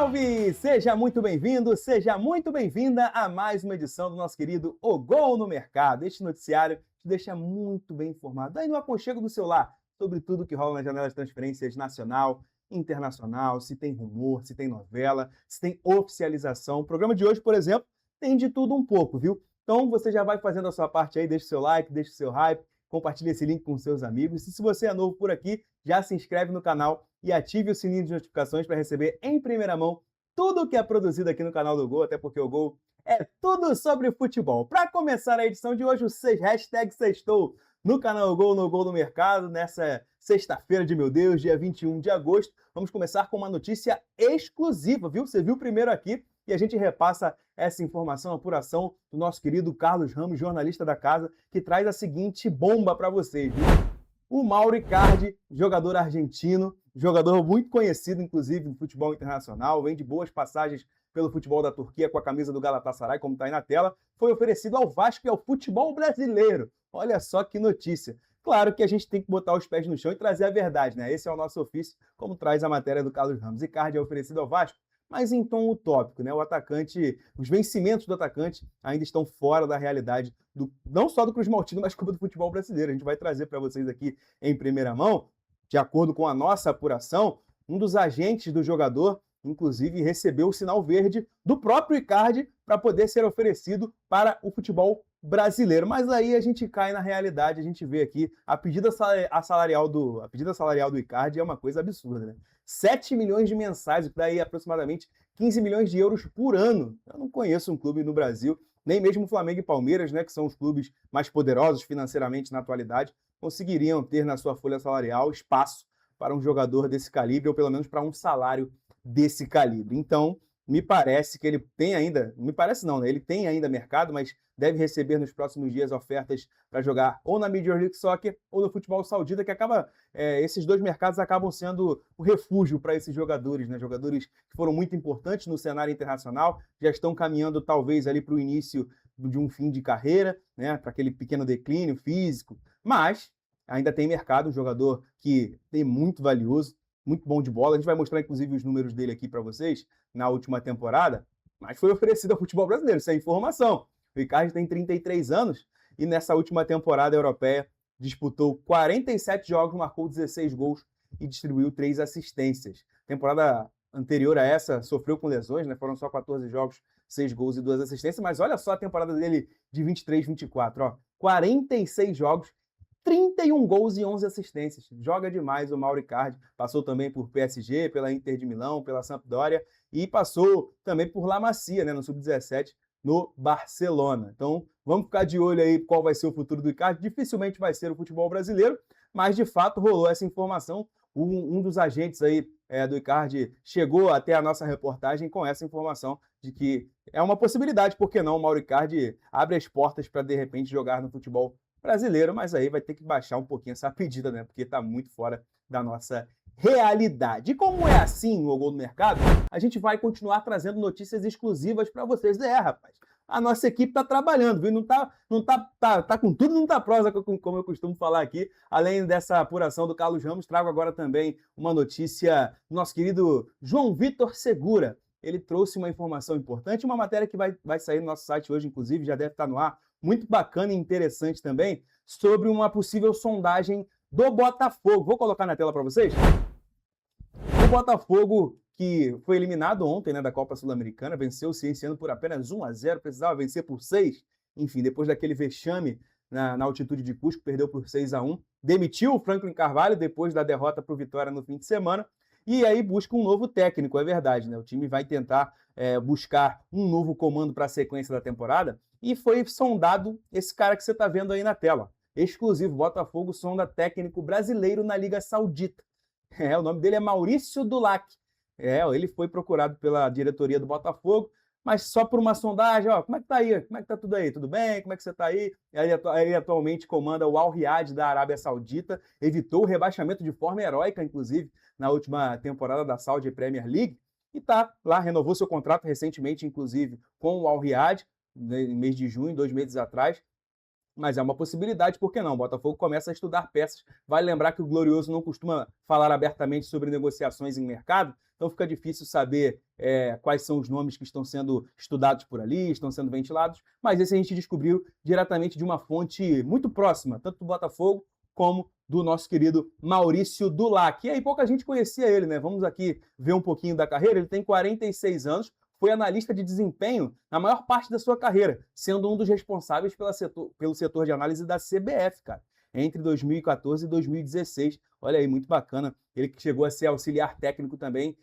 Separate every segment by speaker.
Speaker 1: salve! Seja muito bem-vindo, seja muito bem-vinda a mais uma edição do nosso querido O Gol no Mercado. Este noticiário te deixa muito bem informado, aí no aconchego do seu lar, sobre tudo que rola na janela de transferências nacional, internacional, se tem rumor, se tem novela, se tem oficialização. O programa de hoje, por exemplo, tem de tudo um pouco, viu? Então você já vai fazendo a sua parte aí, deixa o seu like, deixa o seu hype, compartilhe esse link com seus amigos. E se você é novo por aqui, já se inscreve no canal e ative o sininho de notificações para receber em primeira mão tudo o que é produzido aqui no canal do Gol, até porque o Gol é tudo sobre futebol. Para começar a edição de hoje, o hashtag Sextou no canal Gol, no Gol do Mercado, nessa sexta-feira de meu Deus, dia 21 de agosto. Vamos começar com uma notícia exclusiva, viu? Você viu primeiro aqui e a gente repassa essa informação, a apuração do nosso querido Carlos Ramos, jornalista da casa, que traz a seguinte bomba para vocês, viu? O Mauro Icardi, jogador argentino, jogador muito conhecido, inclusive, no futebol internacional, vem de boas passagens pelo futebol da Turquia com a camisa do Galatasaray, como está aí na tela, foi oferecido ao Vasco e ao futebol brasileiro. Olha só que notícia. Claro que a gente tem que botar os pés no chão e trazer a verdade, né? Esse é o nosso ofício, como traz a matéria do Carlos Ramos. Icardi é oferecido ao Vasco, mas em tom utópico, né? O atacante, os vencimentos do atacante ainda estão fora da realidade, não só do Cruz Maltino, mas como do futebol brasileiro. A gente vai trazer para vocês aqui em primeira mão, de acordo com a nossa apuração, um dos agentes do jogador, inclusive, recebeu o sinal verde do próprio Icardi para poder ser oferecido para o futebol brasileiro. Mas aí a gente cai na realidade, a gente vê aqui a pedida salarial do Icardi é uma coisa absurda, né? 7 milhões de mensais, o que dá aí aproximadamente 15 milhões de euros por ano. Eu não conheço um clube no Brasil, nem mesmo Flamengo e Palmeiras, né, que são os clubes mais poderosos financeiramente na atualidade, conseguiriam ter na sua folha salarial espaço para um jogador desse calibre, ou pelo menos para um salário desse calibre. Então, me parece que ele tem ainda, me parece não, né? Ele tem ainda mercado, mas deve receber nos próximos dias ofertas para jogar ou na Major League Soccer ou no futebol saudita, que esses dois mercados acabam sendo o refúgio para esses jogadores, né? Jogadores que foram muito importantes no cenário internacional, já estão caminhando talvez ali para o início de um fim de carreira, né? Para aquele pequeno declínio físico, mas ainda tem mercado, um jogador que tem muito valioso, muito bom de bola. A gente vai mostrar, inclusive, os números dele aqui para vocês na última temporada, mas foi oferecido ao futebol brasileiro, isso é informação. O Icardi tem 33 anos e nessa última temporada europeia disputou 47 jogos, marcou 16 gols e distribuiu 3 assistências. Temporada anterior a essa sofreu com lesões, né? Foram só 14 jogos, 6 gols e 2 assistências, mas olha só a temporada dele de 23-24, ó, 46 jogos, 31 gols e 11 assistências. Joga demais o Mauro Icardi. Passou também por PSG, pela Inter de Milão, pela Sampdoria e passou também por La Masia, né, no Sub-17, no Barcelona. Então, vamos ficar de olho aí qual vai ser o futuro do Icardi. Dificilmente vai ser o futebol brasileiro, mas de fato rolou essa informação. Um dos agentes aí do Icardi chegou até a nossa reportagem com essa informação de que é uma possibilidade, por que não? O Mauro Icardi abre as portas para, de repente, jogar no futebol brasileiro, mas aí vai ter que baixar um pouquinho essa pedida, né? Porque está muito fora da nossa realidade. E como é assim no Gol do Mercado, a gente vai continuar trazendo notícias exclusivas para vocês. Rapaz, a nossa equipe está trabalhando, viu? Tá com tudo, não tá prosa, como eu costumo falar aqui. Além dessa apuração do Carlos Ramos, trago agora também uma notícia do nosso querido João Vitor Segura. Ele trouxe uma informação importante, uma matéria que vai sair no nosso site hoje, inclusive, já deve estar no ar, muito bacana e interessante também, sobre uma possível sondagem do Botafogo. Vou colocar na tela para vocês. O Botafogo, que foi eliminado ontem, né, da Copa Sul-Americana, venceu o Cienciano por apenas 1-0, precisava vencer por 6. Enfim, depois daquele vexame na altitude de Cusco, perdeu por 6-1. Demitiu o Franklin Carvalho depois da derrota para o Vitória no fim de semana. E aí busca um novo técnico, é verdade, né? O time vai tentar buscar um novo comando para a sequência da temporada. E foi sondado esse cara que você está vendo aí na tela. Exclusivo, Botafogo sonda técnico brasileiro na Liga Saudita. O nome dele é Maurício Dulac. Ele foi procurado pela diretoria do Botafogo, mas só por uma sondagem, ó, como é que tá aí? Como é que tá tudo aí? Tudo bem? Como é que você tá aí? Ele atualmente comanda o Al Riyad da Arábia Saudita, evitou o rebaixamento de forma heróica, inclusive, na última temporada da Saudi Premier League, e tá lá, renovou seu contrato recentemente, inclusive, com o Al Riyad, no mês de junho, 2 meses atrás, mas é uma possibilidade, por que não? O Botafogo começa a estudar peças. Vale lembrar que o Glorioso não costuma falar abertamente sobre negociações em mercado, então fica difícil saber quais são os nomes que estão sendo estudados por ali, estão sendo ventilados, mas esse a gente descobriu diretamente de uma fonte muito próxima, tanto do Botafogo como do nosso querido Maurício Dulac. E aí pouca gente conhecia ele, né? Vamos aqui ver um pouquinho da carreira. Ele tem 46 anos, foi analista de desempenho na maior parte da sua carreira, sendo um dos responsáveis pelo setor de análise da CBF, cara, entre 2014 e 2016. Olha aí, muito bacana. Ele que chegou a ser auxiliar técnico também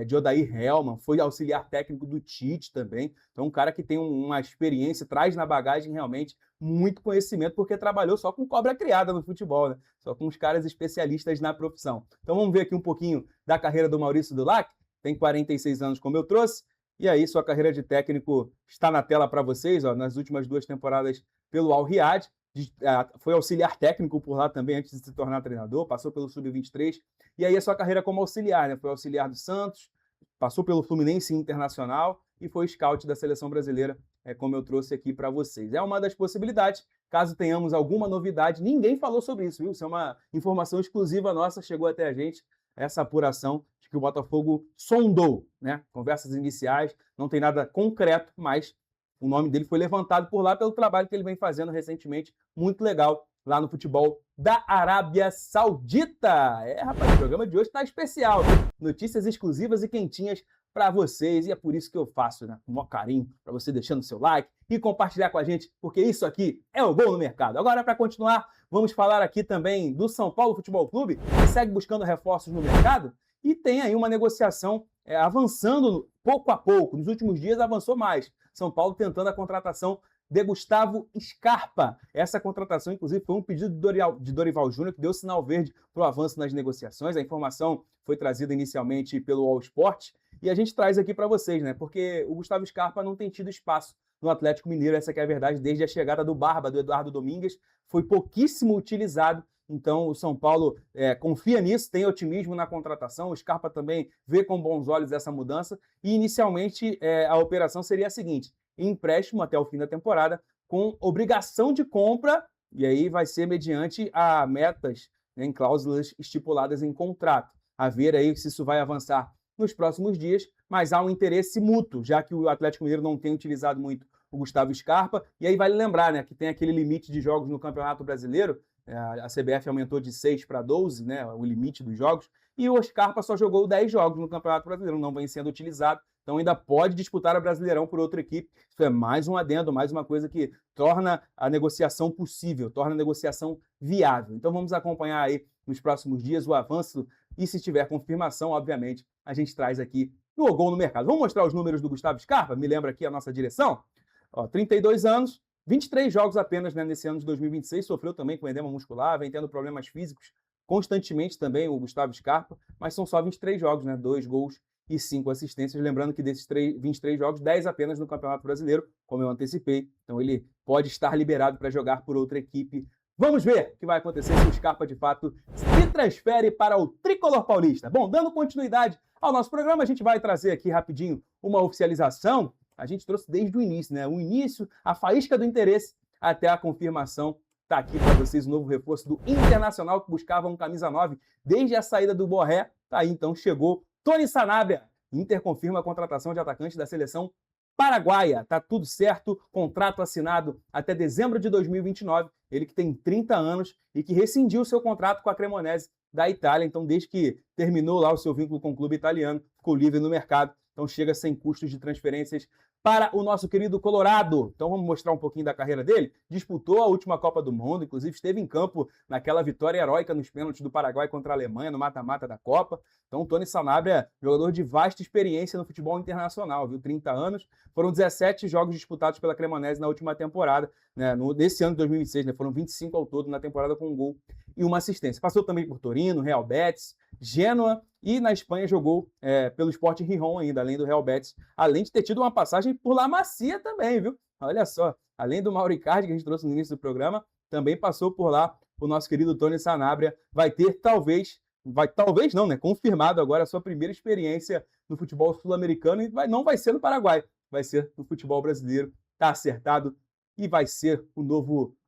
Speaker 1: de Odair Hellmann, foi auxiliar técnico do Tite também. Então, um cara que tem uma experiência, traz na bagagem realmente muito conhecimento, porque trabalhou só com cobra criada no futebol, né? Só com os caras especialistas na profissão. Então, vamos ver aqui um pouquinho da carreira do Maurício Dulac. Tem 46 anos, como eu trouxe. E aí, sua carreira de técnico está na tela para vocês, ó, nas últimas 2 temporadas pelo Al Riyad. Foi auxiliar técnico por lá também, antes de se tornar treinador, passou pelo Sub-23. E aí, a sua carreira como auxiliar, né? Foi auxiliar do Santos, passou pelo Fluminense Internacional e foi scout da Seleção Brasileira, como eu trouxe aqui para vocês. É uma das possibilidades, caso tenhamos alguma novidade. Ninguém falou sobre isso, viu? Isso é uma informação exclusiva nossa, chegou até a gente, essa apuração de que o Botafogo sondou, né? Conversas iniciais, não tem nada concreto, mas o nome dele foi levantado por lá pelo trabalho que ele vem fazendo recentemente, muito legal, lá no futebol da Arábia Saudita. Rapaz, o programa de hoje está especial, viu? Notícias exclusivas e quentinhas para vocês, e é por isso que eu faço, né? Com o maior carinho, para você deixando seu like e compartilhar com a gente, porque isso aqui é o Gol no Mercado. Agora, para continuar, vamos falar aqui também do São Paulo Futebol Clube, que segue buscando reforços no mercado e tem aí uma negociação avançando pouco a pouco. Nos últimos dias avançou mais. São Paulo tentando a contratação de Gustavo Scarpa. Essa contratação, inclusive, foi um pedido de Dorival Júnior, que deu sinal verde para o avanço nas negociações. A informação foi trazida inicialmente pelo All Sport e a gente traz aqui para vocês, né? Porque o Gustavo Scarpa não tem tido espaço no Atlético Mineiro, essa que é a verdade, desde a chegada do Barba, do Eduardo Domingues, foi pouquíssimo utilizado. Então, o São Paulo confia nisso, tem otimismo na contratação. O Scarpa também vê com bons olhos essa mudança. E, inicialmente, a operação seria a seguinte: empréstimo até o fim da temporada, com obrigação de compra, e aí vai ser mediante a metas, né, em cláusulas estipuladas em contrato. A ver aí se isso vai avançar nos próximos dias, mas há um interesse mútuo, já que o Atlético Mineiro não tem utilizado muito o Gustavo Scarpa. E aí vale lembrar, né, que tem aquele limite de jogos no Campeonato Brasileiro. A CBF aumentou de 6 para 12, né, o limite dos jogos, e o Scarpa só jogou 10 jogos no Campeonato Brasileiro, não vem sendo utilizado, então ainda pode disputar o Brasileirão por outra equipe. Isso é mais um adendo, mais uma coisa que torna a negociação possível, torna a negociação viável. Então vamos acompanhar aí nos próximos dias o avanço e, se tiver confirmação, obviamente, a gente traz aqui no Gol no Mercado. Vamos mostrar os números do Gustavo Scarpa? Me lembra aqui a nossa direção? 32 anos, 23 jogos apenas, né, nesse ano de 2026, sofreu também com edema muscular, vem tendo problemas físicos constantemente também o Gustavo Scarpa, mas são só 23 jogos, né, 2 gols e 5 assistências. Lembrando que desses 23 jogos, 10 apenas no Campeonato Brasileiro, como eu antecipei. Então ele pode estar liberado para jogar por outra equipe. Vamos ver o que vai acontecer se o Scarpa, de fato, se transfere para o Tricolor Paulista. Bom, dando continuidade ao nosso programa, a gente vai trazer aqui rapidinho uma oficialização. A gente trouxe desde o início, né? O início, a faísca do interesse, até a confirmação. Está aqui para vocês o novo reforço do Internacional, que buscava um camisa 9 desde a saída do Borré. Tá aí, então, chegou Tony Sanabria. Inter confirma a contratação de atacante da seleção paraguaia. Tá tudo certo, contrato assinado até dezembro de 2029. Ele que tem 30 anos e que rescindiu seu contrato com a Cremonese da Itália. Então, desde que terminou lá o seu vínculo com o clube italiano, ficou livre no mercado. Então, chega sem custos de transferências para o nosso querido Colorado. Então vamos mostrar um pouquinho da carreira dele. Disputou a última Copa do Mundo, inclusive esteve em campo naquela vitória heróica nos pênaltis do Paraguai contra a Alemanha, no mata-mata da Copa. Então o Tony Sanabria, jogador de vasta experiência no futebol internacional, viu? 30 anos. Foram 17 jogos disputados pela Cremonese na última temporada, né? Nesse ano de 2026, né? Foram 25 ao todo na temporada, com um gol e uma assistência. Passou também por Torino, Real Betis, Gênua, e na Espanha jogou pelo Sporting Gijón ainda, além do Real Betis, além de ter tido uma passagem por La Masia também, viu? Olha só, além do Mauro Icardi, que a gente trouxe no início do programa, também passou por lá o nosso querido Tony Sanabria. Vai ter, talvez não, né? Confirmado agora a sua primeira experiência no futebol sul-americano, e não vai ser no Paraguai, vai ser no futebol brasileiro. Tá acertado, e vai ser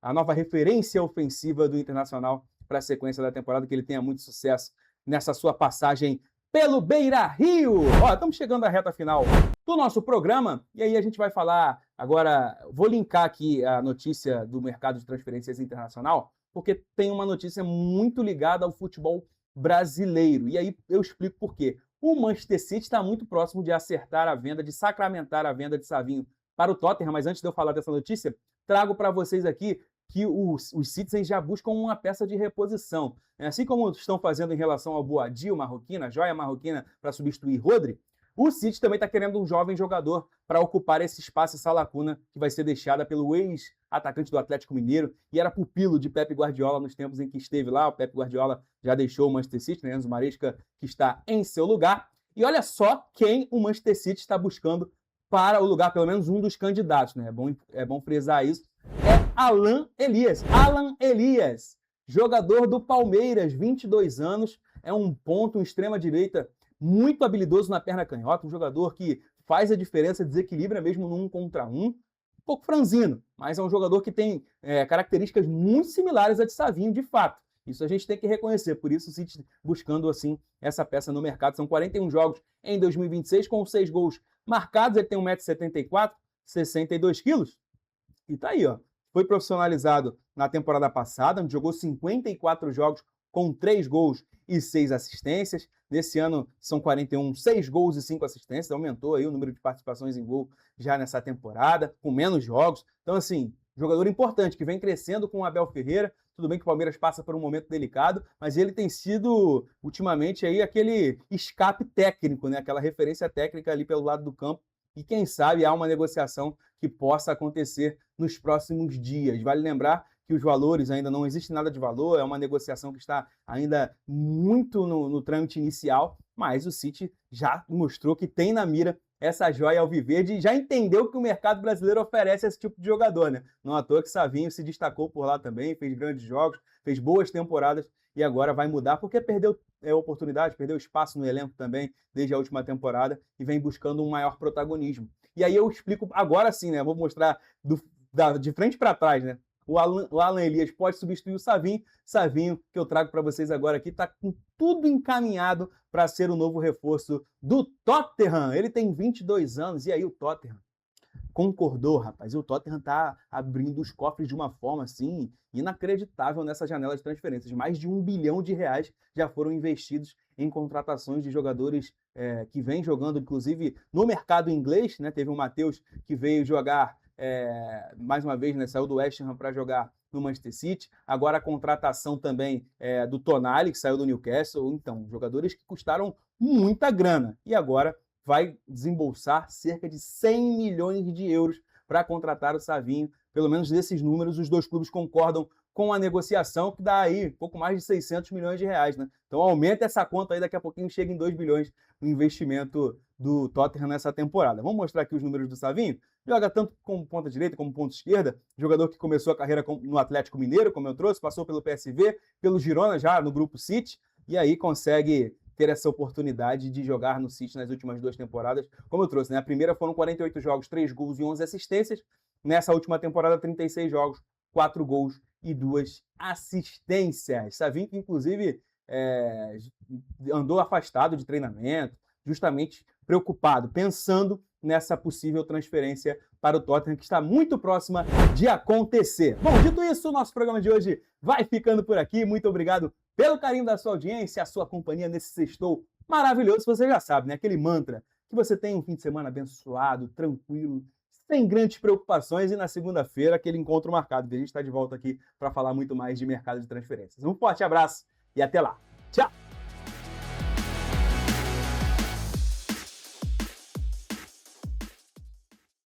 Speaker 1: a nova referência ofensiva do Internacional para a sequência da temporada, que ele tenha muito sucesso nessa sua passagem pelo Beira-Rio. Ó, estamos chegando à reta final do nosso programa, e aí a gente vai falar agora, vou linkar aqui a notícia do mercado de transferências internacional, porque tem uma notícia muito ligada ao futebol brasileiro, e aí eu explico por quê. O Manchester City está muito próximo de acertar a venda, de sacramentar a venda de Savinho para o Tottenham, mas antes de eu falar dessa notícia, trago para vocês aqui que os Citizens já buscam uma peça de reposição. Assim como estão fazendo em relação ao Boadi, o marroquino, a joia marroquina, para substituir Rodri, o City também está querendo um jovem jogador para ocupar esse espaço, essa lacuna que vai ser deixada pelo ex-atacante do Atlético Mineiro e era pupilo de Pep Guardiola nos tempos em que esteve lá. O Pep Guardiola já deixou o Manchester City, né? Enzo Maresca, que está em seu lugar. E olha só quem o Manchester City está buscando para o lugar, pelo menos um dos candidatos, né? É bom frisar isso. Alan Elias. Alan Elias, jogador do Palmeiras, 22 anos, é um ponto, um extrema-direita muito habilidoso na perna canhota, um jogador que faz a diferença, desequilibra mesmo no 1 contra 1, um pouco franzino, mas é um jogador que tem características muito similares a de Savinho, de fato. Isso a gente tem que reconhecer, por isso o City buscando assim essa peça no mercado. São 41 jogos em 2026, com 6 gols marcados, ele tem 1,74 m, 62 quilos, e tá aí, ó. Foi profissionalizado na temporada passada, onde jogou 54 jogos com 3 gols e 6 assistências. Nesse ano são 41, 6 gols e 5 assistências. Aumentou aí o número de participações em gol já nessa temporada, com menos jogos. Então, assim, jogador importante, que vem crescendo com o Abel Ferreira. Tudo bem que o Palmeiras passa por um momento delicado, mas ele tem sido, ultimamente, aí aquele escape técnico, né? Aquela referência técnica ali pelo lado do campo. E quem sabe há uma negociação que possa acontecer nos próximos dias. Vale lembrar que os valores ainda não existe nada de valor, é uma negociação que está ainda muito no trâmite inicial, mas o City já mostrou que tem na mira essa joia alviverde e já entendeu que o mercado brasileiro oferece esse tipo de jogador, né? Não à toa que Savinho se destacou por lá também, fez grandes jogos, fez boas temporadas e agora vai mudar porque perdeu oportunidade, perdeu espaço no elenco também desde a última temporada e vem buscando um maior protagonismo. E aí eu explico agora sim, né? Vou mostrar de frente para trás, né? O Alan Elias pode substituir o Savinho. Savinho, que eu trago para vocês agora aqui, está com tudo encaminhado para ser o novo reforço do Tottenham. Ele tem 22 anos. E aí o Tottenham concordou, rapaz. E o Tottenham está abrindo os cofres de uma forma, assim, inacreditável nessa janela de transferências. Mais de R$ 1 bilhão já foram investidos em contratações de jogadores que vêm jogando, inclusive, no mercado inglês, né? Teve o Matheus que veio jogar mais uma vez, né, saiu do West Ham para jogar no Manchester City. Agora a contratação também do Tonali, que saiu do Newcastle. Então, jogadores que custaram muita grana. E agora vai desembolsar cerca de 100 milhões de euros para contratar o Savinho. Pelo menos desses números, os dois clubes concordam com a negociação, que dá aí pouco mais de 600 milhões de reais, né? Então aumenta essa conta aí, daqui a pouquinho chega em 2 bilhões o investimento do Tottenham nessa temporada. Vamos mostrar aqui os números do Savinho. Joga tanto como ponta direita como ponta esquerda, jogador que começou a carreira no Atlético Mineiro, como eu trouxe, passou pelo PSV, pelo Girona já no grupo City, e aí consegue ter essa oportunidade de jogar no City nas últimas 2 temporadas, como eu trouxe, né? A primeira foram 48 jogos, 3 gols e 11 assistências. Nessa última temporada, 36 jogos, 4 gols e 2 assistências. Savinho, que inclusive andou afastado de treinamento, justamente preocupado, pensando nessa possível transferência para o Tottenham, que está muito próxima de acontecer. Bom, dito isso, o nosso programa de hoje vai ficando por aqui. Muito obrigado pelo carinho da sua audiência, a sua companhia nesse sextou maravilhoso. Você já sabe, né? Aquele mantra que você tem um fim de semana abençoado, tranquilo, sem grandes preocupações, e na segunda-feira aquele encontro marcado. A gente está de volta aqui para falar muito mais de mercado de transferências. Um forte abraço e até lá. Tchau!